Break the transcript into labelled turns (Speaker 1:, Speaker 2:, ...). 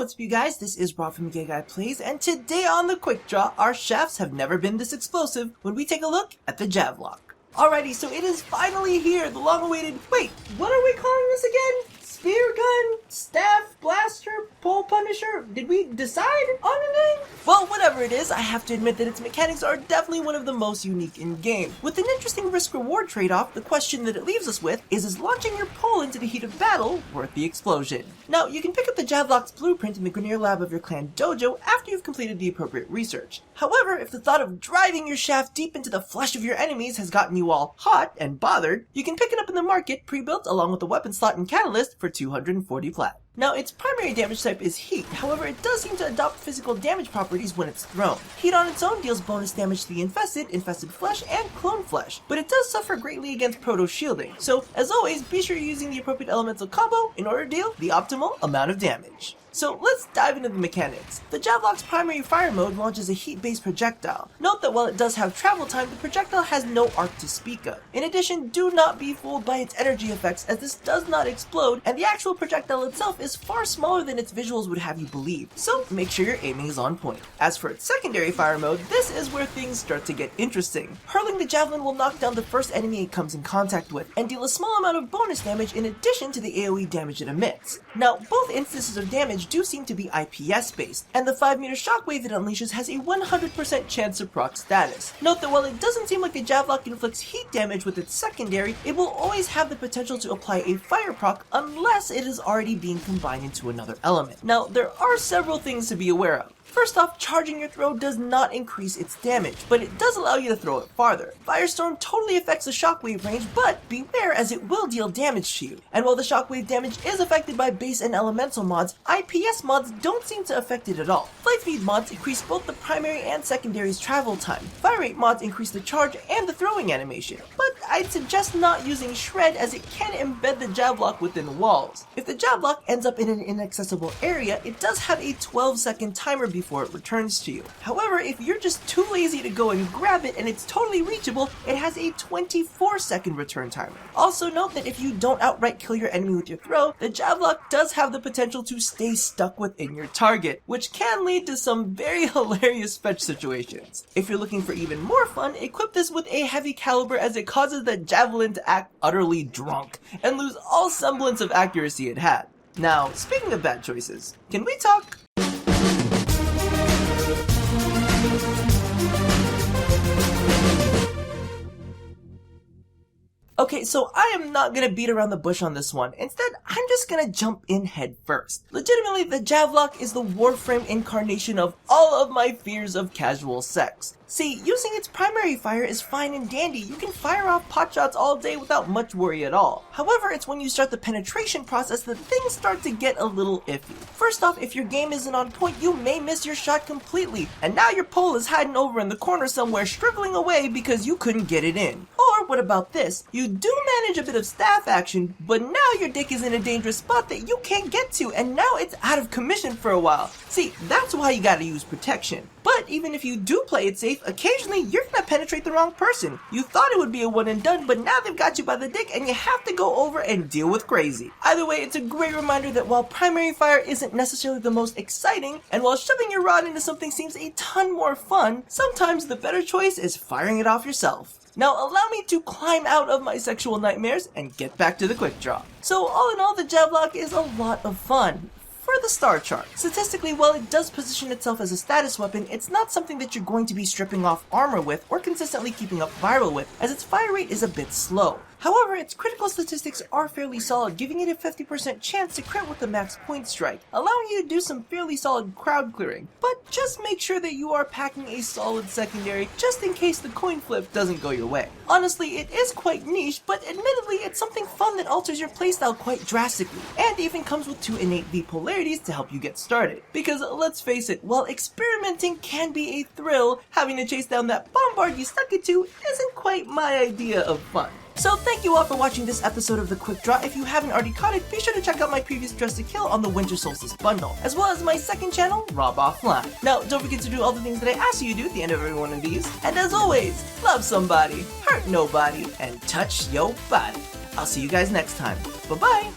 Speaker 1: what's up you guys, this is Warframe Gay Guy Plays, and today on the Quick Draw, our shafts have never been this explosive when we take a look at the Javlok. Alrighty, so it is finally here, the long-awaited, wait, what are we calling this again? Spear gun, staff, blaster, pole punisher? Did we decide on a name? Well, whatever it is, I have to admit that its mechanics are definitely one of the most unique in game. With an interesting risk-reward trade-off, the question that it leaves us with is launching your pole into the heat of battle worth the explosion? Now, you can pick up the Javlok's blueprint in the Grenier lab of your clan dojo after you've completed the appropriate research. However, if the thought of driving your shaft deep into the flesh of your enemies has gotten you all hot and bothered, you can pick it up in the market pre-built along with the weapon slot and catalyst for 240 plat. Now, its primary damage type is heat, however it does seem to adopt physical damage properties when it's thrown. Heat on its own deals bonus damage to the infested flesh, and clone flesh, but it does suffer greatly against proto shielding, so as always be sure you're using the appropriate elemental combo in order to deal the optimal amount of damage. So let's dive into the mechanics. The Javlok's primary fire mode launches a heat-based projectile. Note that while it does have travel time, the projectile has no arc to speak of. In addition, do not be fooled by its energy effects, as this does not explode, and the actual projectile itself is far smaller than its visuals would have you believe, so make sure your aiming is on point. As for its secondary fire mode, this is where things start to get interesting. Hurling the javelin will knock down the first enemy it comes in contact with, and deal a small amount of bonus damage in addition to the AoE damage it emits. Now, both instances of damage do seem to be IPS based, and the 5-meter shockwave it unleashes has a 100% chance of proc status. Note that while it doesn't seem like the Javlok inflicts heat damage with its secondary, it will always have the potential to apply a fire proc unless it is already being combined into another element. Now, there are several things to be aware of. First off, charging your throw does not increase its damage, but it does allow you to throw it farther. Firestorm totally affects the shockwave range, but beware as it will deal damage to you. And while the shockwave damage is affected by base and elemental mods, IPS mods don't seem to affect it at all. Flight speed mods increase both the primary and secondary's travel time. Fire rate mods increase the charge and the throwing animation, but I'd suggest not using Shred as it can embed the Javlok within walls. If the Javlok ends up in an inaccessible area, it does have a 12-second timer before it returns to you. However, if you're just too lazy to go and grab it and it's totally reachable, it has a 24-second return timer. Also note that if you don't outright kill your enemy with your throw, the Javlok does have the potential to stay stuck within your target, which can lead to some very hilarious fetch situations. If you're looking for even more fun, equip this with a heavy caliber as it causes the javelin to act utterly drunk and lose all semblance of accuracy it had. Now, speaking of bad choices, can we talk? Okay, so I am not gonna beat around the bush on this one. Instead, I'm just gonna jump in head first. Legitimately, the Javlok is the Warframe incarnation of all of my fears of casual sex. See, using its primary fire is fine and dandy. You can fire off potshots all day without much worry at all. However, it's when you start the penetration process that things start to get a little iffy. First off, if your game isn't on point, you may miss your shot completely, and now your pole is hiding over in the corner somewhere shriveling away because you couldn't get it in. Or what about this? You do manage a bit of staff action, but now your dick is in a dangerous spot that you can't get to, and now it's out of commission for a while. See, that's why you gotta use protection. But even if you do play it safe, occasionally you're gonna penetrate the wrong person. You thought it would be a one and done, but now they've got you by the dick and you have to go over and deal with crazy. Either way, it's a great reminder that while primary fire isn't necessarily the most exciting, and while shoving your rod into something seems a ton more fun, sometimes the better choice is firing it off yourself. Now allow me to climb out of my sexual nightmares and get back to the quick draw. So all in all, the Javlok is a lot of fun. For the star chart, statistically, while it does position itself as a status weapon, it's not something that you're going to be stripping off armor with or consistently keeping up viral with, as its fire rate is a bit slow. However, its critical statistics are fairly solid, giving it a 50% chance to crit with the max point strike, allowing you to do some fairly solid crowd clearing. But just make sure that you are packing a solid secondary just in case the coin flip doesn't go your way. Honestly, it is quite niche, but admittedly it's something fun that alters your playstyle quite drastically, and even comes with 2 innate V polarities to help you get started. Because let's face it, while experimenting can be a thrill, having to chase down that bombard you stuck it to isn't quite my idea of fun. So thank you all for watching this episode of The Quick Draw. If you haven't already caught it, be sure to check out my previous Dress to Kill on the Winter Solstice bundle, as well as my second channel, Rob Offline. Now, don't forget to do all the things that I ask you to do at the end of every one of these. And as always, love somebody, hurt nobody, and touch your body. I'll see you guys next time. Bye-bye!